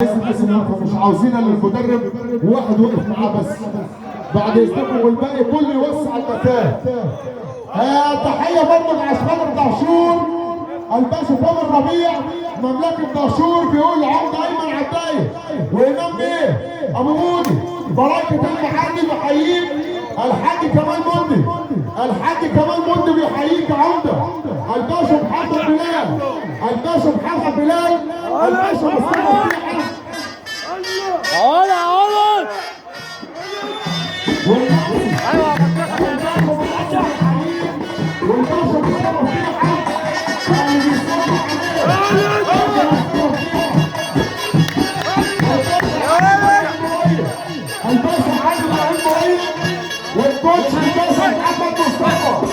مش عاوزين الا المدرب وواحد وقف معاه بس بعد اذنكم، والباقي كله يوسع المكان. تحيه برضه لعسكر الدهشور الباشا تامر ربيع مملكه دهشور، بيقول عمده ايمن عدايه وامام بيه ابو مودي بركه المحلي بحييك. الحاج كمال مندي، الحاج كمال مندي بيحييك عمده. الباشا محمد بلال، الباشا محمد بلال، الباشا مصطفى والكوتش الباشا محمد مصطفى